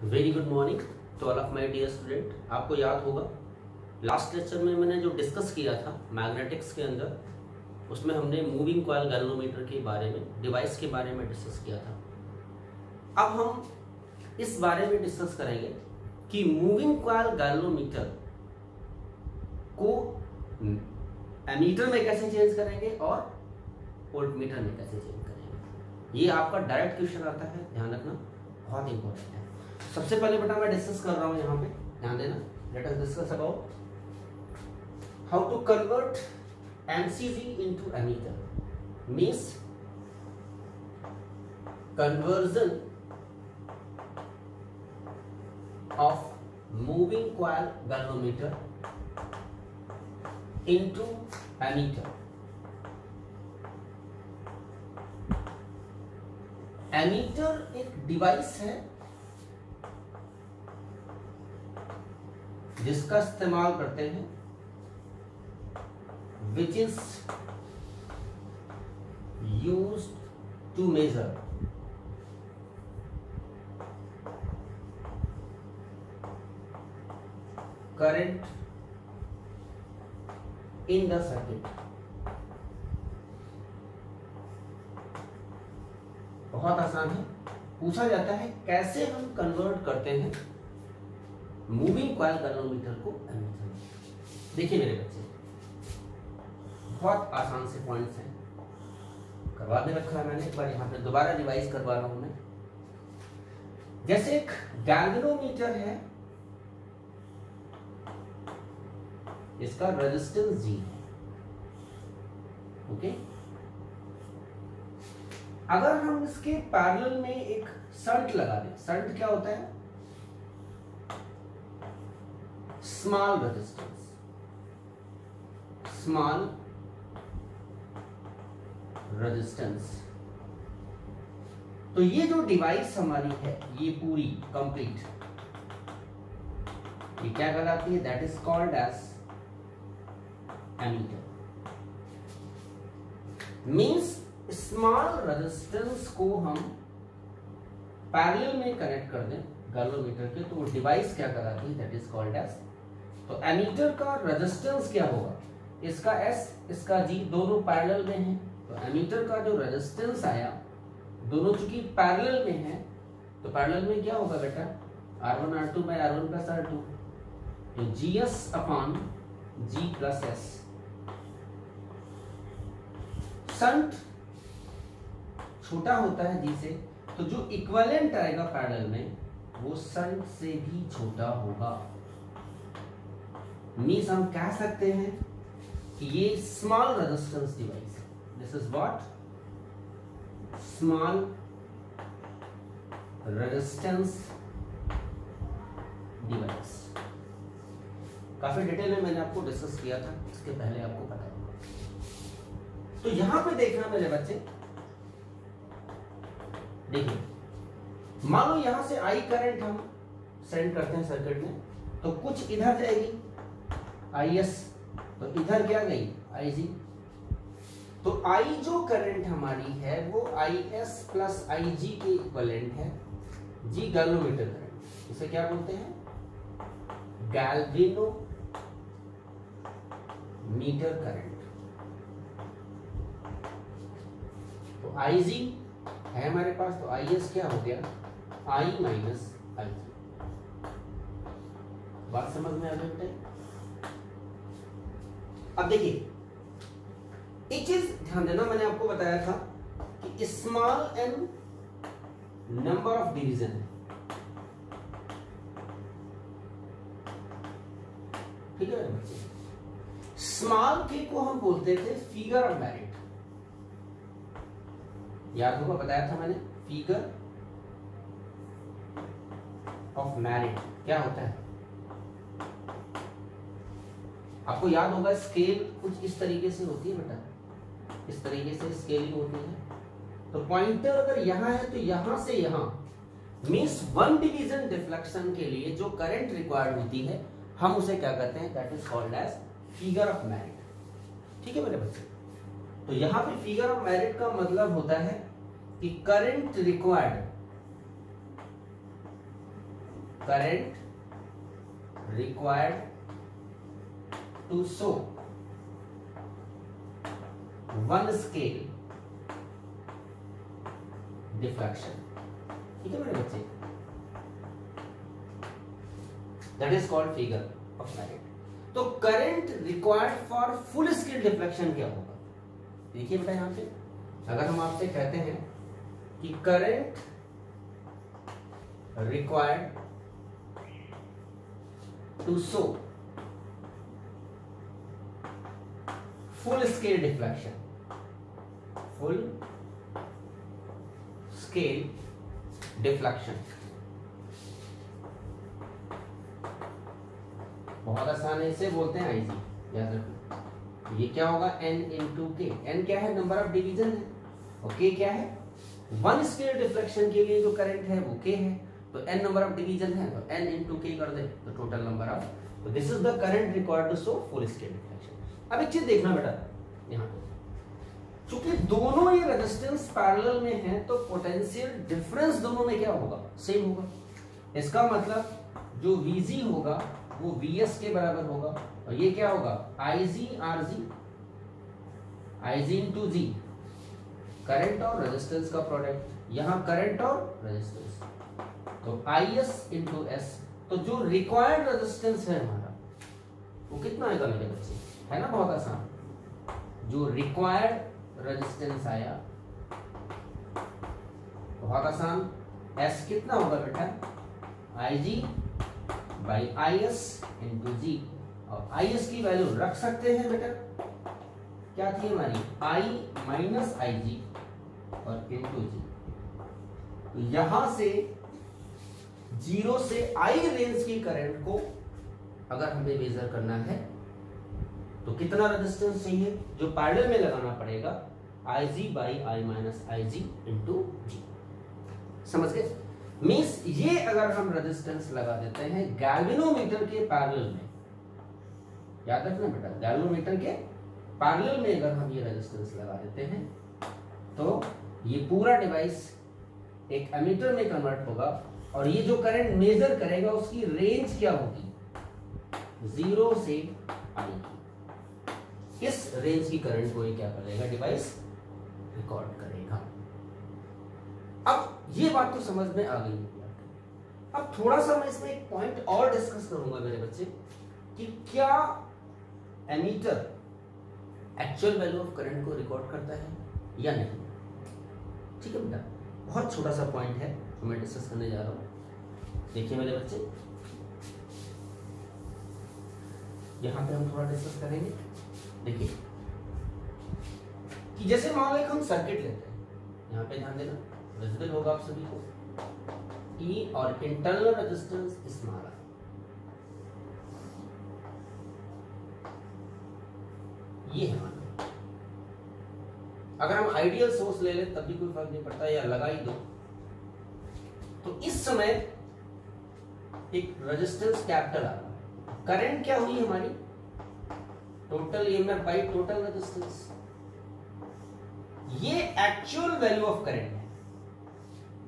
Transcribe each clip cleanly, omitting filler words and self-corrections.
Very good morning to all of my dear student. आपको याद होगा लास्ट लेक्चर में मैंने जो डिस्कस किया था मैग्नेटिक्स के अंदर, उसमें हमने मूविंग कॉइल गैल्वेनोमीटर के बारे में, डिवाइस के बारे में डिस्कस किया था। अब हम इस बारे में डिस्कस करेंगे कि मूविंग कॉइल गैल्वेनोमीटर को एमीटर में कैसे चेंज करेंगे और वोल्टमीटर में कैसे चेंज करेंगे। ये आपका डायरेक्ट क्वेश्चन आता है, ध्यान रखना, बहुत इंपॉर्टेंट है। सबसे पहले बेटा मैं डिस्कस कर रहा हूं यहाँ पे, ध्यान देना। Let us discuss about how to convert MCV into ammeter. Means conversion of moving coil galvanometer into ammeter. Ammeter एक डिवाइस है जिसका इस्तेमाल करते हैं, which is used to measure current in the circuit. बहुत आसान है। पूछा जाता है कैसे हम कन्वर्ट करते हैं मूविंग कॉइल गैल्वेनोमीटर को एमीटर में। देखिए मेरे बच्चे, बहुत आसान से पॉइंट्स हैं, करवा भी रखा है मैंने, एक बार यहाँ पे दोबारा रिवाइज करवा रहा हूं मैं। जैसे एक गैल्वेनोमीटर है, इसका रेजिस्टेंस G है, ओके। अगर हम इसके पैरेलल में एक शंट लगा दें, शंट क्या होता है? Small resistance, small resistance. तो ये जो डिवाइस हमारी है, ये पूरी कंप्लीट, ये क्या कहलाती है? That is called as ammeter. Means small resistance को हम पैरेलल में कनेक्ट कर दें गैल्वेनोमीटर के, तो वो डिवाइस क्या कहलाती है? That is called as. तो एमीटर का रेजिस्टेंस क्या होगा? इसका S, इसका G, दोनों पैरेलल में हैं, तो एमीटर का जो रेजिस्टेंस आया, दोनों चूंकि पैरेलल में है, तो पैरेलल में क्या होगा बेटा? R1 R2 by R1 plus R2, तो GS upon G plus S। Shunt छोटा होता है G से, तो जो इक्विवेलेंट आएगा पैरेलल में, वो शंट से भी छोटा होगा। मींस हम कह सकते हैं कि ये स्मॉल रेजिस्टेंस डिवाइस है। This is what? Small resistance device. काफी डिटेल में मैंने आपको डिस्कस किया था, इसके पहले आपको पता होगा। तो यहां पे देखना मेरे बच्चे, देखिए, मान लो यहां से आई करंट हम सेंड करते हैं सर्किट में, तो कुछ इधर जाएगी IS, तो इधर क्या गई? IG। तो I जो करंट हमारी है वो IS प्लस IG के इक्विवेलेंट है। G गैल्वेनोमीटर करंट, इसे क्या बोलते हैं? Galvanometer current. तो IG है हमारे पास, तो IS क्या हो गया? I minus IG। बात समझ में आ गई? अब देखिए, एक चीज ध्यान देना, मैंने आपको बताया था कि small n number of division है, ठीक है बच्चे। स्मॉल के को हम बोलते थे फिगर ऑफ मेरिट, याद होगा, बताया था मैंने। फिगर ऑफ मेरिट क्या होता है? आपको याद होगा, स्केल कुछ इस तरीके से होती है बेटा, इस तरीके से स्केलिंग होती है। तो पॉइंटर अगर यहां है, तो यहां से यहां, मींस 1 डिवीजन डिफ्लेक्शन के लिए जो करंट रिक्वायर्ड होती है, हम उसे क्या कहते हैं? That is called as figure of merit. ठीक है मेरे बच्चे। तो यहां पे फिगर ऑफ मेरिट का मतलब होता है कि current required current required to show one scale diffraction. ठीक है मेरे बच्चे, that is called figure of current. तो current required for full scale deflection क्या होगा? देखिए बेटा यहां पे अगर हम आपसे कहते हैं कि current required to show full scale deflection, full scale deflection, बहुत आसान है, इसे बोलते हैं आईजी, याद रखना। ये क्या होगा? n इंटू के। n क्या है? नंबर ऑफ डिवीजन है, और k क्या है? वन स्केल डिफ्लेक्शन के लिए जो करंट है वो k है, तो n नंबर ऑफ डिवीजन है, तो n इंटू के कर दे तो टोटल नंबर ऑफ, तो this is the current required to show full scale deflection. अब एक चीज देखना बेटा, यहाँ पे चूंकि दोनों ये रेजिस्टेंस पैरेलल में है तो पोटेंशियल डिफरेंस दोनों में क्या होगा? सेम होगा। इसका मतलब जो Vg होगा वो Vs के बराबर होगा, और ये क्या होगा? Ig Rg, Ig इंटू जी, करंट और रेजिस्टेंस का प्रोडक्ट, यहां करंट और रेजिस्टेंस, तो Is इंटू एस। तो जो रिक्वायर्ड रेजिस्टेंस है हमारा वो कितना आएगा मेरे बच्चे? है ना बहुत आसान, जो रिक्वायर्ड रेजिस्टेंस आया बहुत आसान, एस कितना होगा बेटा? Ig बाई Is इंटू जी, और Is की वैल्यू रख सकते हैं बेटा, क्या थी हमारी? I माइनस Ig और इंटू जी। तो यहां से 0 से I रेंज की करंट को अगर हमें मेजर करना है तो कितना रेजिस्टेंस चाहिए? जो पैरेलल में लगाना पड़ेगा Ig by I minus Ig into G. समझ गए? मीन्स ये अगर हम रेजिस्टेंस लगा देते हैं गैल्वेनोमीटर के पैरेलल में, याद रखना बेटा, गैल्वेनोमीटर के पैरेलल में अगर हम ये रेजिस्टेंस लगा देते हैं तो ये पूरा डिवाइस एक एमीटर में कन्वर्ट होगा, और ये जो करंट मेजर करेगा उसकी रेंज क्या होगी? 0 से I की। इस रेंज की करंट को ये क्या करेगा? डिवाइस रिकॉर्ड करेगा। अब ये बात तो समझ में आ गई होगी। अब थोड़ा सा मैं इसमें एक पॉइंट और डिस्कस करूंगा मेरे बच्चे, कि क्या ammeter actual value of current को रिकॉर्ड करता है या नहीं। ठीक है बेटा, बहुत छोटा सा पॉइंट है जो मैं डिस्कस करने जा रहा हूं। देखिए मेरे बच्चे, यहां पे हम थोड़ा डिस्कस करेंगे। देखिए कि जैसे मान लो हम सर्किट लेते हैं, यहां पे ध्यान देना, विजिबल होगा आप सभी को, E और इंटरनल रेजिस्टेंस स्मॉल r, ये है मान। अगर हम आइडियल सोर्स ले लें तब भी कोई फर्क नहीं पड़ता, या लगा ही दो, तो इस समय एक रेजिस्टेंस कैपिटल आ रहा है, करंट क्या हुई हमारी? Total EMF by total resistance. ये एक्चुअल वैल्यू ऑफ करंट है।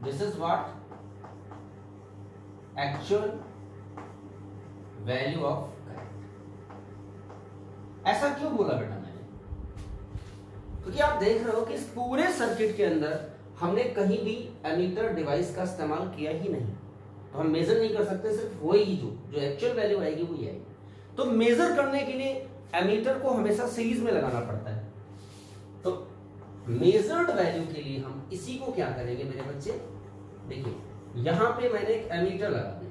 This is what? Actual value of current. ऐसा क्यों बोला बेटा मैंने? क्योंकि आप देख रहे हो कि इस पूरे सर्किट के अंदर हमने कहीं भी एमीटर डिवाइस का इस्तेमाल किया ही नहीं, तो हम मेजर नहीं कर सकते, सिर्फ वही जो एक्चुअल वैल्यू आएगी वो ही आएगी। तो मेजर करने के लिए एमीटर को हमेशा सीरीज में लगाना पड़ता है। तो मेजर्ड वैल्यू के लिए हम इसी को क्या करेंगे मेरे बच्चे? देखिए यहां पे मैंने एक एमीटर लगा दिया,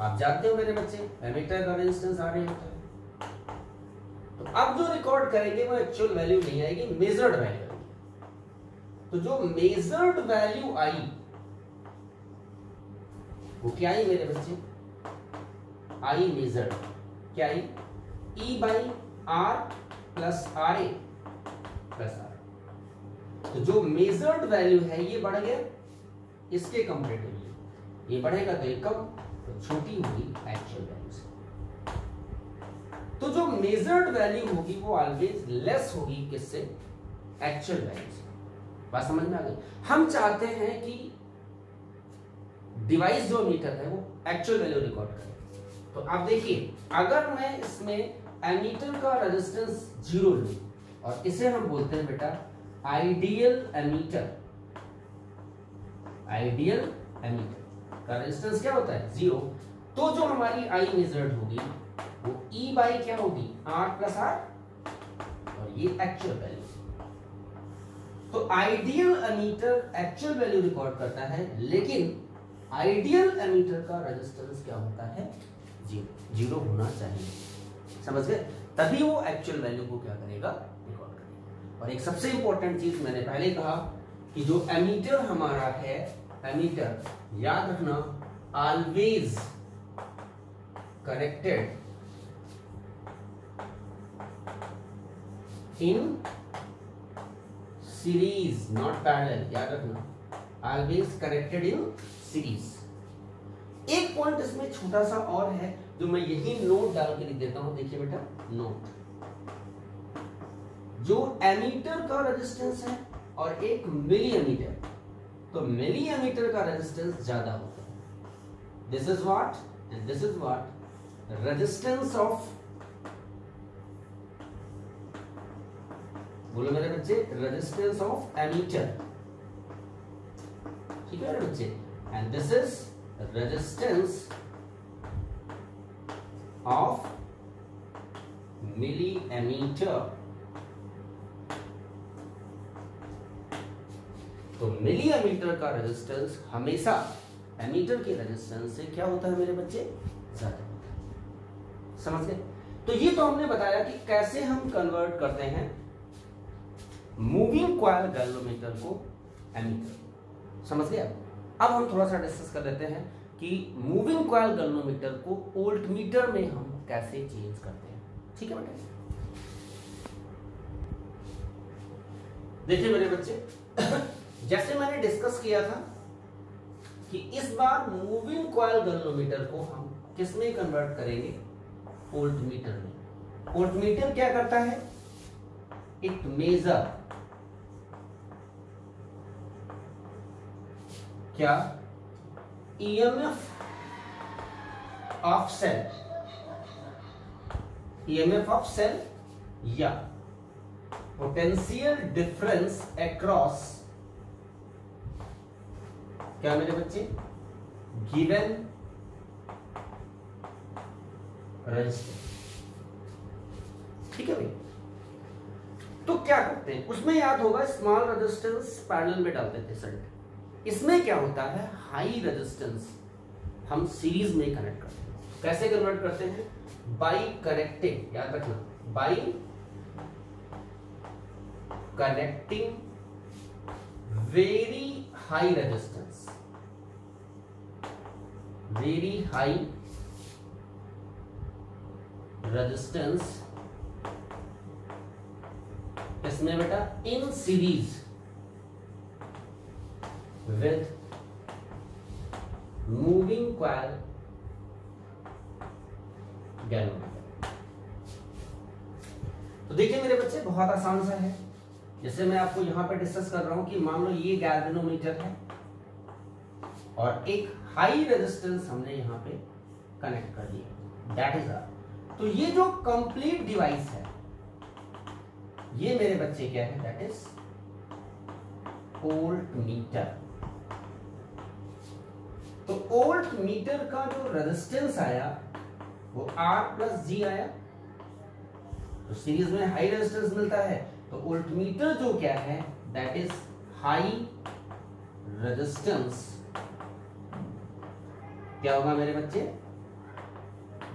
आप जानते हो मेरे बच्चे एमीटर का रेजिस्टेंस आर होता है। तो अब जो रिकॉर्ड करेंगे वो एक्चुअल वैल्यू नहीं आएगी, मेजर्ड वैल्यू आएगी। तो जो मेजर्ड वैल्यू आई वो क्या आई मेरे बच्चे? आई मेजर्ड क्या I? E by R plus R A plus R. तो जो मेजर्ड वैल्यू है ये बढ़ गया इसके कंपैरेटिवली, ये बढ़ेगा तो ये कम, तो छोटी होगी एक्चुअल वैल्यू से। तो जो मेजर्ड वैल्यू होगी वो ऑलवेज लेस होगी किससे? एक्चुअल वैल्यू से। बात समझ में आ गई? हम चाहते हैं कि डिवाइस जो एमीटर है वो एक्चुअल वैल्यू रिकॉर्ड करे। तो आप देखिए, अगर मैं इसमें एमीटर का रेजिस्टेंस 0 लूं और इसे हम बोलते हैं बेटा आइडियल एमीटर, आइडियल एमीटर का रेजिस्टेंस क्या होता है 0, तो जो हमारी आई मेजर्ड होगी वो E बाई क्या होगी R प्लस R, और ये एक्चुअल वैल्यू। तो ideal ammeter actual value record करता है, लेकिन आइडियल एमीटर का रेजिस्टेंस क्या होता है 0 होना चाहिए, समझ गए? तभी वो एक्चुअल वैल्यू को क्या करेगा रिकॉर्ड करेगा। और एक सबसे इंपॉर्टेंट चीज मैंने पहले कहा कि जो एमीटर हमारा है, एमीटर याद रखना always connected in series not parallel, याद रखना ऑलवेज कनेक्टेड इन सीरीज। एक पॉइंट इसमें छोटा सा और है जो मैं यही नोट डाल के लिख देता हूं, देखिए बेटा नोट, जो एमीटर का रेजिस्टेंस है और एक मिली एमीटर, तो मिली एमीटर का रेजिस्टेंस ज्यादा होता है। This is what and this is what resistance of, बोलो मेरे बच्चे, रेजिस्टेंस ऑफ एमीटर, ठीक है मेरे बच्चे, and this is resistance of milliammeter. तो मिली एमीटर का रेजिस्टेंस हमेशा एमीटर के रेजिस्टेंस से क्या होता है मेरे बच्चे, ज्यादा होता है, समझ गए? तो ये तो हमने बताया कि कैसे हम कन्वर्ट करते हैं मूविंग कॉइल गैल्वेनोमीटर को एमीटर, समझ गए? अब हम थोड़ा सा डिस्कस कर लेते हैं कि मूविंग कॉइल गैल्वेनोमीटर को वोल्टमीटर में हम कैसे चेंज करते हैं, ठीक है बेटा? देखिए मेरे बच्चे, जैसे मैंने डिस्कस किया था कि इस बार मूविंग कॉइल गैल्वेनोमीटर को हम किस में कन्वर्ट करेंगे, वोल्टमीटर में। वोल्टमीटर क्या करता है, इट मेजर क्या EMF of cell, EMF of cell या पोटेंशियल डिफरेंस अक्रॉस, क्या मेरे बच्चे, गिवन रेजिस्टेंस, ठीक है भाई? तो क्या करते हैं उसमें, याद होगा स्मॉल रेजिस्टेंस पैरेलल में डालते थे शंट, इसमें क्या होता है हाई रेजिस्टेंस हम सीरीज में कनेक्ट करते हैं। कैसे कन्वर्ट करते हैं, बाई कनेक्टिंग, याद रखना, by connecting very high resistance, very high resistance, इसमें बेटा in series with moving coil galvanometer. तो देखिए मेरे बच्चे, बहुत आसान सा है। जैसे मैं आपको यहां पर डिस्कस कर रहा हूं कि मान लो ये गैल्वेनोमीटर है और एक हाई रेजिस्टेंस हमने यहां पे कनेक्ट कर दिया, दैट इज आर। तो ये जो कंप्लीट डिवाइस है, ये मेरे बच्चे क्या है, दैट इज वोल्टमीटर। तो वोल्टमीटर का जो रेजिस्टेंस आया वो R प्लस जी आया, तो सीरीज में हाई रेजिस्टेंस मिलता है, तो वोल्टमीटर जो क्या है, दैट इज हाई रेजिस्टेंस, क्या होगा मेरे बच्चे,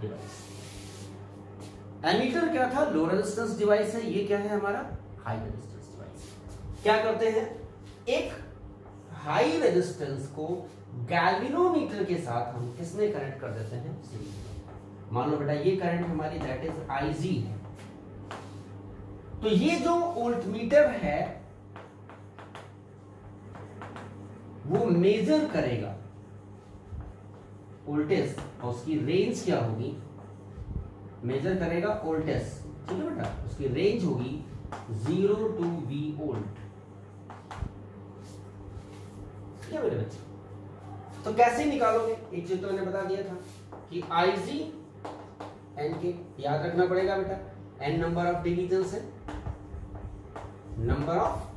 डिवाइस। एमीटर क्या था, लो रेजिस्टेंस डिवाइस है, ये क्या है हमारा हाई रेजिस्टेंस डिवाइस। क्या करते हैं, एक हाई रेजिस्टेंस को गैल्वेनोमीटर के साथ हम किसमें कनेक्ट कर देते हैं, सीरीज में। मान लो बेटा ये करंट हमारी दैट इज IG है, तो ये जो वोल्टमीटर है वो मेजर करेगा वोल्टेज, और उसकी रेंज क्या होगी, मेजर करेगा वोल्टेज, ठीक है बेटा, उसकी रेंज होगी 0 to V वोल्ट, ठीक है मेरे बच्चे? तो कैसे निकालोगे? एक चीज तो मैंने बता दिया था कि IG n के, याद रखना पड़ेगा बेटा, n नंबर ऑफ डिवीजन है, नंबर ऑफ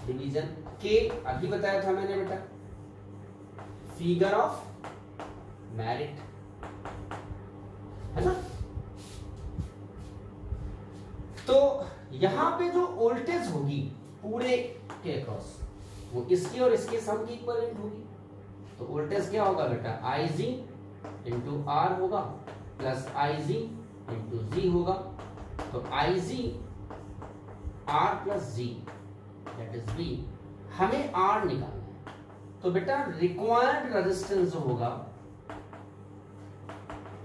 डिवीजन, k अभी बताया था मैंने बेटा, फिगर ऑफ मेरिट, है ना। तो यहां पे जो वोल्टेज होगी पूरे के अक्रॉस, वो इसके और इसके सम की इक्विवेलेंट होगी। तो वोल्टेज क्या होगा बेटा, IG इंटू R होगा प्लस IG इंटू Z होगा। तो IG R plus G that is V, हमें R निकालना है। तो बेटा रिक्वायर्ड रेजिस्टेंस जो होगा,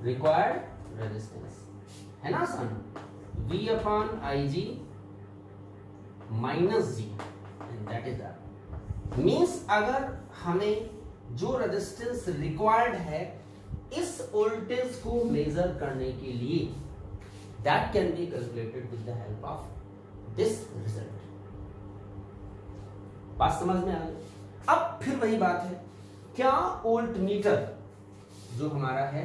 रिक्वायर्ड रेजिस्टेंस है ना आसान, V upon IG minus G and that is R। Means अगर हमें जो रेजिस्टेंस रिक्वायर्ड है इस वोल्टेज को मेजर करने के लिए, that can be calculated with the help of this result. बात समझ में आ गई? अब फिर वही बात है, क्या वोल्ट मीटर जो हमारा है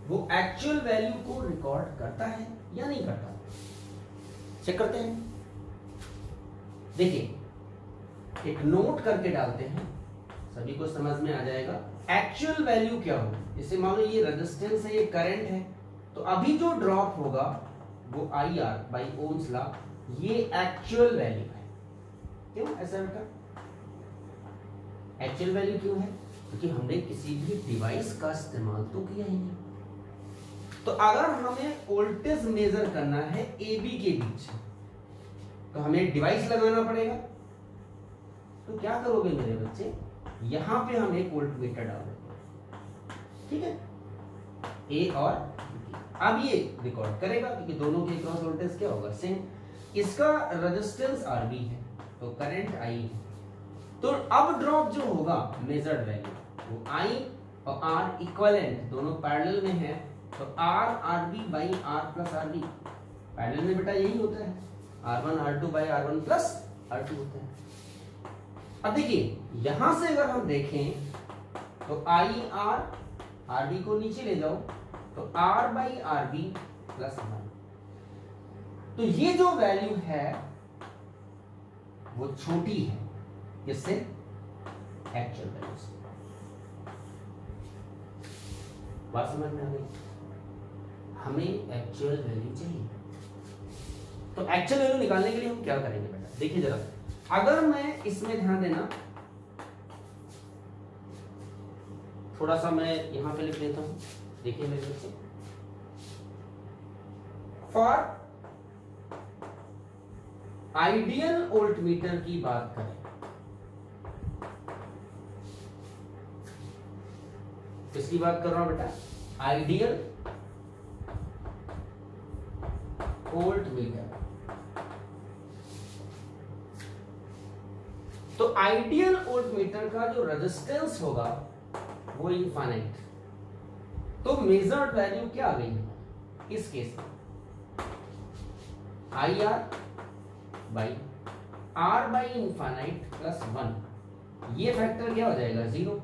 वो एक्चुअल वैल्यू को रिकॉर्ड करता है या नहीं करता? चेक करते हैं। देखिए एक नोट करके डालते हैं, सभी को समझ में आ जाएगा एक्चुअल वैल्यू क्या होगी। जैसे मान लो ये रेजिस्टेंस है, ये करंट है, तो अभी जो ड्रॉप होगा वो IR बाई ओम्स लॉ, ये एक्चुअल वैल्यू है। क्यों ऐसा बेटा? एक्चुअल वैल्यू क्यों है? क्योंकि हमने किसी भी डिवाइस का इस्तेमाल तो किया ही नहीं। तो अगर हमें वोल्टेज मेजर करना है AB के बीच, तो हमें डिवाइस लगाना पड़ेगा। तो क्या करोगे मेरे बच्चे, यहां पे हम एक वोल्ट मीटर डाल देंगे, ठीक है, A और B। अब ये रिकॉर्ड करेगा क्योंकि दोनों के क्रॉस वोल्टेज क्या होगा, सेम। इसका रेजिस्टेंस RB है तो करंट I है। तो अब ड्रॉप जो होगा मेजर्ड वैल्यू वो I और R इक्विवेलेंट, दोनों पैरेलल में है, तो R RB by R plus RB, parallel में बेटा यही होता है, R1 R2 by R1 plus R2 होता है। अब देखिए यहां से अगर हम देखें तो IR RB को नीचे ले जाओ तो R बाई RB प्लस 1। तो ये जो वैल्यू है वो छोटी है किससे, एक्चुअल वैल्यू से। बात समझ में आ गई? हमें एक्चुअल वैल्यू चाहिए। तो एक्चुअल वैल्यू निकालने के लिए हम क्या करेंगे बेटा, देखिए जरा, अगर मैं इसमें ध्यान देना, थोड़ा सा मैं यहां पे लिख देता हूं, देखिए मेरे बच्चे, फॉर आइडियल वोल्ट मीटर की बात करें, किसकी बात कर रहा हूं बेटा, आइडियल वोल्ट मीटर। तो आइडियल वोल्ट मीटर का जो रेजिस्टेंस होगा वो इनफाइनाइट। तो मेजर्ड वैल्यू क्या आ गई है इस केस में, IR by R by infinite plus 1, ये फैक्टर क्या हो जाएगा 0।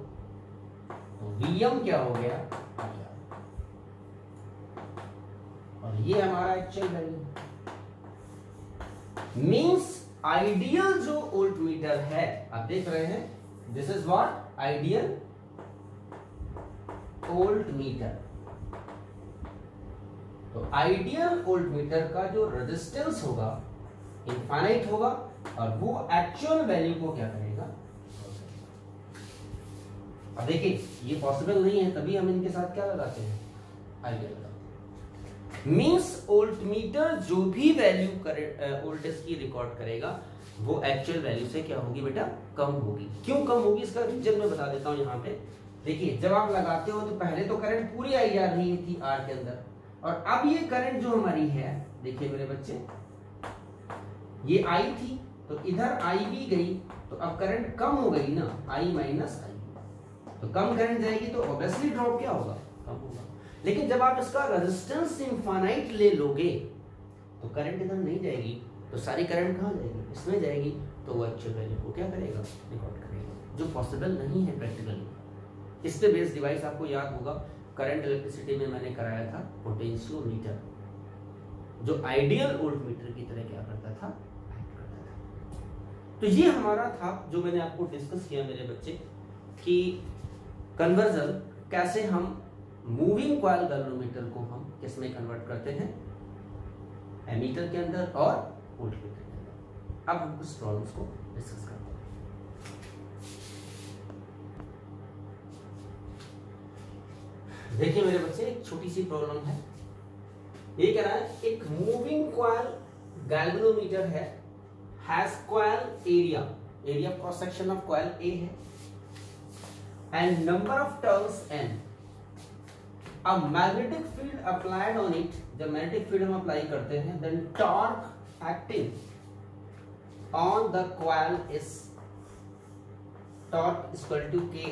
तो VM क्या हो गया IR, और ये हमारा एक्चुअल वैल्यू। मींस आइडियल जो वोल्ट मीटर है, आप देख रहे हैं, this is what ideal volt meter. तो आइडियल वोल्ट मीटर का जो रेजिस्टेंस होगा इनफाइनाइट होगा, और वो एक्चुअल वैल्यू को क्या करेगा। अब देखिए ये पॉसिबल नहीं है, तभी हम इनके साथ क्या लगाते हैं, आइडियल लगाते हैं। मींस वोल्ट मीटर जो भी वैल्यू वोल्टेज की रिकॉर्ड करेगा वो एक्चुअल वैल्यू से क्या होगी बेटा, कम होगी। क्यों कम होगी, इसका रीजन मैं बता देता हूं यहाँ पे। देखिए जब आप लगाते हो तो पहले तो करंट पूरी आई जा रही थी R के अंदर, और अब ये करंट जो हमारी है, देखिए मेरे बच्चे, ये I थी तो इधर I भी गई, तो अब करंट कम हो गई ना, I माइनस I, तो कम करंट जाएगी तो ऑब्वियसली ड्रॉप क्या होगा, कम होगा। लेकिन जब आप इसका रेजिस्टेंस इनफाइनाइट ले लोगे तो करंट इधर नहीं जाएगी, तो सारी करंट कहाँ जाएगी, इसमें जाएगी, तो वो एक्चुअल वैल्यू को क्या करेगा, रिकॉर्ड करेगा, जो पॉसिबल नहीं है प्रैक्टिकली। इस पे बेस्ड डिवाइस आपको याद होगा, करंट इलेक्ट्रिसिटी में मैंने कराया था पोटेंशियोमीटर, जो आइडियल वोल्टमीटर की तरह क्या करता था, एक्ट करता था। तो ये हमारा था जो मैंने आपको डिस्कस किया मेरे बच्चे, कि कन्वर्जन कैसे हम मूविंग कॉइल गैल्वेनोमीटर को हम किसमें कन्वर्ट करते हैं, एमीटर के अंदर और वोल्टमीटर के अंदर। अब हम कुछ प्रॉब्लम्स को डिस्कस करते हैं। देखिए मेरे बच्चे, एक छोटी सी प्रॉब्लम है। ये कह रहा है एक मूविंग कॉइल गैल्वेनोमीटर है, has coil area cross section of coil A है, and number of turns n, a magnetic field applied on it, जब मैग्नेटिक फील्ड हम अप्लाई करते हैं, then torque acting on the coil is torque is equal to Ki.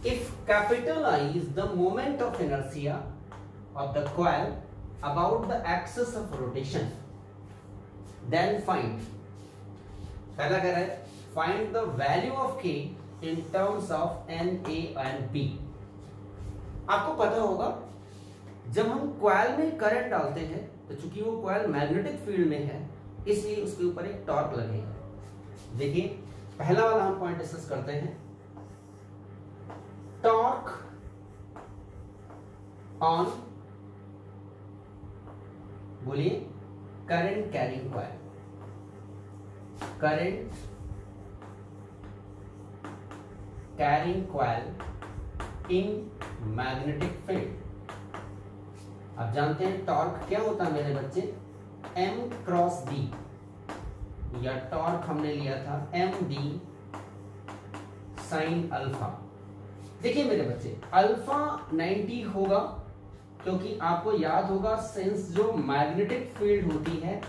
If capital I is the moment of inertia of the coil about the axis of rotation, then find, पहला कह रहा है find the value of K in terms of N, A and B। आपको पता होगा जब हम coil में करंट डालते हैं तो चूंकि वो कॉइल मैग्नेटिक फील्ड में है, इसलिए उसके ऊपर एक टॉर्क लगेगा। देखिए पहला वाला हम पॉइंट डिस्कस करते हैं, टॉर्क ऑन, बोलिए, current carrying coil, current carrying coil in magnetic field. आप जानते हैं टॉर्क क्या होता है मेरे बच्चे, m क्रॉस d, या टॉर्क हमने लिया था md साइन अल्फा। देखिए मेरे बच्चे, अल्फा 90 होगा क्योंकि आपको याद होगा सिंस जो मैग्नेटिक फील्ड होती है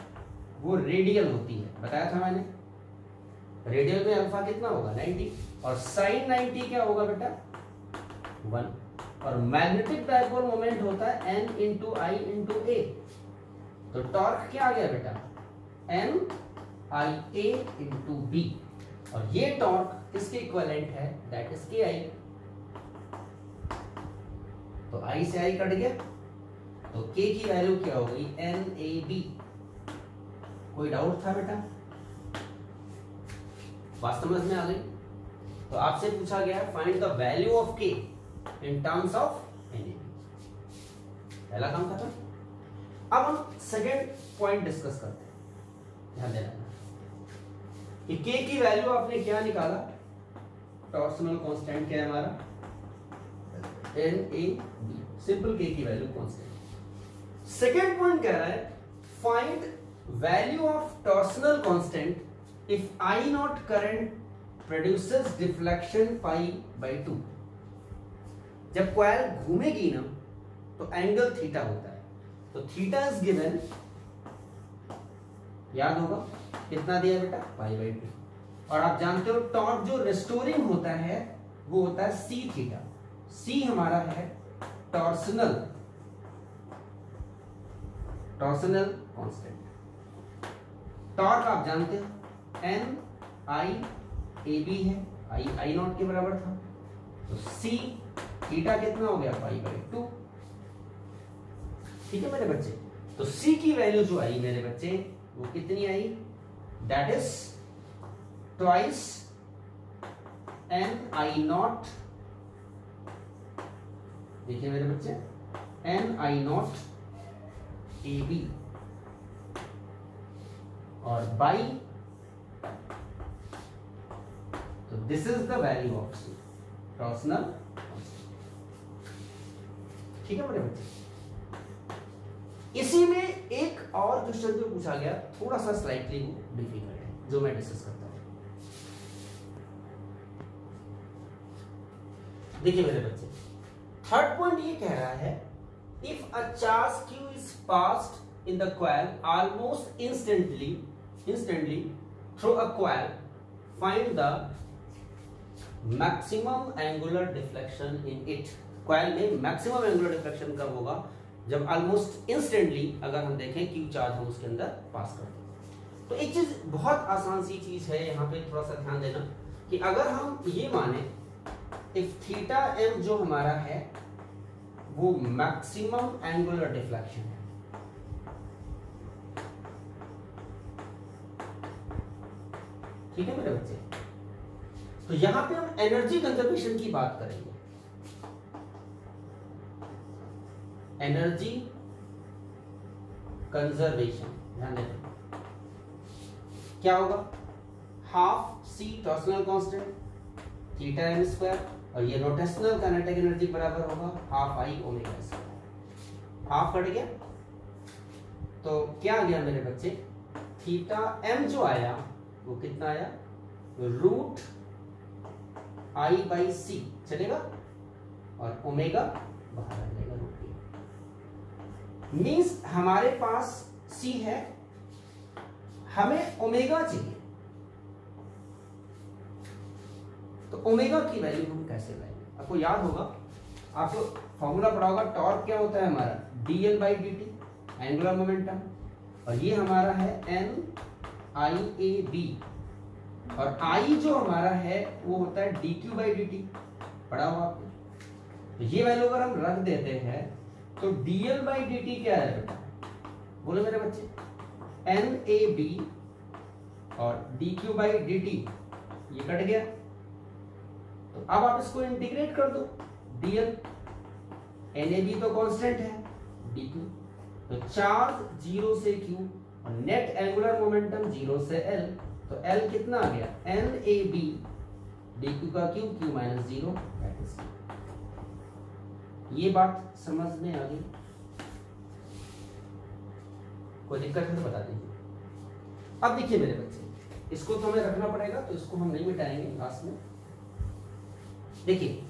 वो रेडियल होती है, बताया था मैंने, रेडियल में अल्फा कितना होगा 90, और साइन 90 क्या होगा बेटा 1, और मैग्नेटिक डायपोल मोमेंट होता है n into I into A, तो टॉर्क क्या आ गया बेटा n i a into B, और ये टॉर्क किसके इक्विवेलेंट है, दैट इज के आई। तो i से i कट गया तो k की वैल्यू क्या हो गई n a b। कोई डाउट था बेटा, बात समझ में आ गई? तो आपसे पूछा गया find the value of k in terms of NAB, पहला काम खत्म। अब हम सेकेंड पॉइंट डिस्कस करते हैं। ध्यान देना कि k की वैल्यू आपने क्या निकाला, टॉर्सनल कांस्टेंट क्या है हमारा NAB, सिंपल k की वैल्यू कांस्टेंट। सेकेंड पॉइंट कह रहा है find value of torsional constant if I not current produces deflection pi by 2। जब कॉइल घूमेगी ना तो एंगल थीटा होता है, तो थीटा इज गिवन, याद होगा कितना दिया बेटा पाई बाई 2, और आप जानते हो टॉर्क जो रिस्टोरिंग होता है वो होता है सी थीटा, सी हमारा है टॉर्सनल कांस्टेंट। टॉर्क आप जानते हो एन आई ए बी है, आई नॉट के बराबर था, तो सी थीटा कितना हो गया पाई बाई 2। ठीक है मेरे बच्चे, तो C की वैल्यू जो आई मेरे बच्चे वो कितनी I, that is twice N I nought, देखिए मेरे बच्चे N I nought A B, और बाई, तो this is the value of C torsional. ठीक है मेरे बच्चे, इसी में एक और क्वेश्चन जो पूछा गया थोड़ा सा स्लाइटली डिफिकल्ट है, जो मैं डिस्कस करता हूं। देखिए मेरे बच्चे, थर्ड पॉइंट ये कह रहा है if a charge q is passed in the coil almost instantly through a coil, find the maximum angular deflection in it. Coil में मैक्सिमम एंगुलर डिफ्लेक्शन कब होगा, जब ऑलमोस्ट इंस्टेंटली अगर हम देखें क्यू चार्ज हम उसके अंदर पास करते हैं। तो एक चीज बहुत आसान सी चीज है, यहाँ पे थोड़ा सा ध्यान देना कि अगर हम ये माने इफ थीटा एम जो हमारा है वो मैक्सिमम एंगुलर डिफ्लेक्शन है। ठीक है मेरे बच्चे, तो यहां पे हम एनर्जी कंजर्वेशन की बात करेंगे। एनर्जी कंजर्वेशन ध्यान देना क्या होगा, half C torsional constant theta M square, और ये रोटेशनल काइनेटिक एनर्जी बराबर होगा half I omega square. Half cut गया तो क्या आ गया मेरे बच्चे, थीटा एम जो आया वो कितना आया, रूट आई बाई सी चलेगा, और ओमेगा बाहर आ जाएगा रूट की। मीन्स हमारे पास सी है, हमें ओमेगा चाहिए, तो ओमेगा की वैल्यू हम कैसे लाएंगे। आपको याद होगा, आपको फॉर्मूला पढ़ा होगा, टॉर्क क्या होता है हमारा, dl by dt angular momentum, और ये हमारा है n i a b, और I जो हमारा है वो होता है dq बाई dt, पढ़ा हुआ आपने। तो ये वैल्यू अगर हम रख देते हैं तो dl बाई dt क्या है बेटा, बोलो मेरे बच्चे, n a b और dq बाई dt, ये कट गया। तो अब आप इसको इंटीग्रेट कर दो, dl NAB तो कांस्टेंट है, dq तो चार्ज 0 से q, और नेट एंगुलर मोमेंटम 0 से l, तो l कितना आ गया, NAB dq का q, q माइनस 0, ये बात समझ में आ गई, कोई दिक्कत है तो बता दीजिए। अब देखिए मेरे बच्चे, इसको तो हमें रखना पड़ेगा, तो इसको हम नहीं मिटाएंगे लास्ट में। देखिए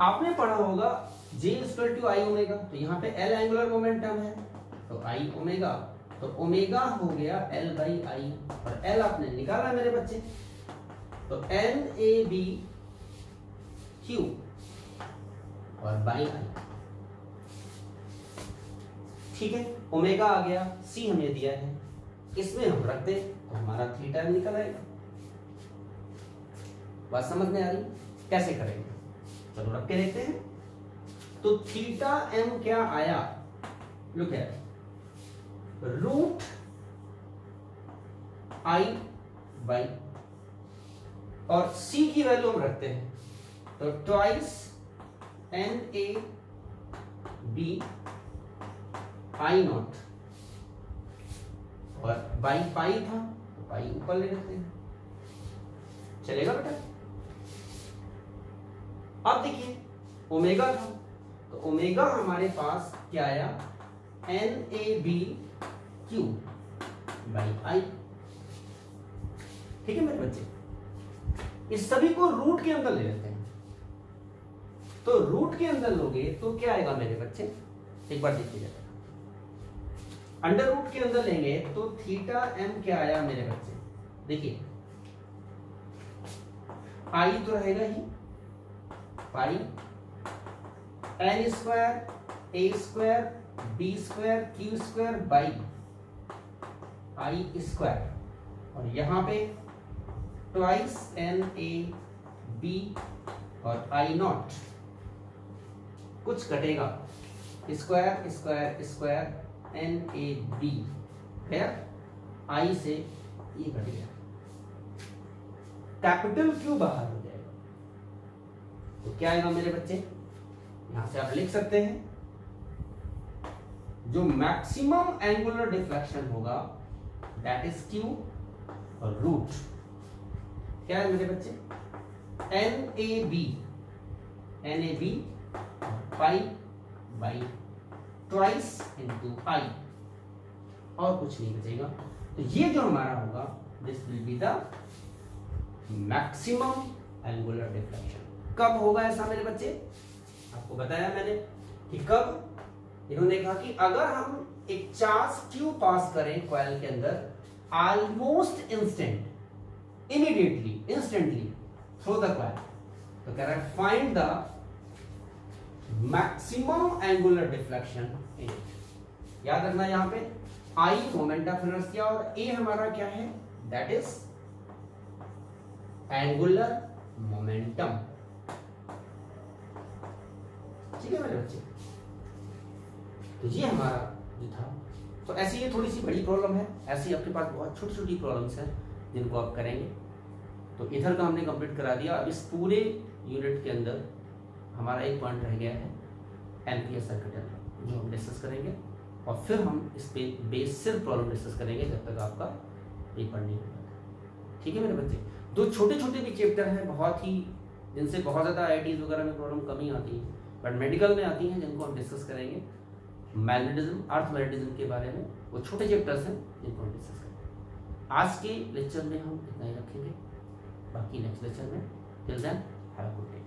आपने पढ़ा होगा J equal to I omega, तो यहाँ पे L एंगुलर मोमेंटम है, तो आई ओमेगा, तो ओमेगा हो गया L बाई आई, और L आपने निकाला मेरे बच्चे, तो N A B Q और बाई आई। ठीक है, ओमेगा आ गया, C हमें दिया है, इसमें हम रख दे तो हमारा थीटा निकल आएगा। बात समझ में आ रही, कैसे करेंगे, चलो रख के देखते हैं। तो थीटा एम क्या आया, लुक है, रूट आई बाई, और सी की वैल्यू हम रखते हैं, तो twice N A B I naught, और बाई पाई था तो पाई ऊपर ले लेते हैं, चलेगा बेटा। अब देखिए ओमेगा था, तो ओमेगा हमारे पास क्या आया, N A B Q by I. ठीक है मेरे बच्चे, इस सभी को रूट के अंदर ले लेते हैं, तो रूट के अंदर लोगे तो क्या आएगा मेरे बच्चे, एक बार देखिए, अंडर रूट के अंदर लेंगे तो थीटा एम क्या आया मेरे बच्चे, देखिए आई तो रहेगा ही, pi N square A square B square Q square by I square, और यहां पे ट्वाइस एन ए बी और आई नॉट, कुछ घटेगा, square square square N A B, फिर आई से ये घट गया, कैपिटल क्यू बाहर हो जाएगा, तो क्या आएगा मेरे बच्चे, यहां से आप लिख सकते हैं, जो मैक्सिमम एंगुलर डिफ्लेक्शन होगा दैट इज क्यू, और रूट क्या है मेरे बच्चे, N A B pi by twice into I, और कुछ नहीं बचेगा। तो ये जो हमारा होगा this will be the maximum angular deflection. कब होगा ऐसा मेरे बच्चे, आपको बताया मैंने कि कब, इन्होंने कहा कि अगर हम एक चार्ज क्यू पास करें कॉइल के अंदर, almost instant, immediately, instantly through the coil, तो कह रहा है find the maximum angular deflection in it. याद रखना यहां पे आई मोमेंट ऑफ इनर्शिया और ए हमारा क्या है, दैट इज एंगुलर मोमेंटम। ठीक है मेरे बच्चे। तो ये हमारा जो था, तो ऐसी ये थोड़ी सी बड़ी प्रॉब्लम है, ऐसी आपके पास बहुत छोटी छोटी प्रॉब्लम्स हैं जिनको आप करेंगे। तो इधर का हमने कंप्लीट करा दिया। अब इस पूरे यूनिट के अंदर हमारा एक पॉइंट रह गया है एम्पियर सर्किट एनालॉजी, जो हम डिस्कस करेंगे, और फिर हम इस पे बेसिक प्रॉब्लम डिस्कस करेंगे जब तक आपका पेपर नहीं होगा। ठीक है मेरे बच्चे। दो छोटे छोटे भी चैप्टर हैं बहुत ही, जिनसे बहुत ज़्यादा IITs वगैरह में प्रॉब्लम कम ही आती है, बट मेडिकल में आती हैं, जिनको हम डिस्कस करेंगे। मैग्नेटिज्म, अर्थ मैग्नेटिज्म के बारे में वो छोटे चैप्टर्स हैं जिनको हम डिस्कस करेंगे। आज के लेक्चर में हम इतना ही रखेंगे, बाकी नेक्स्ट लेक्चर में। Till then have a good day.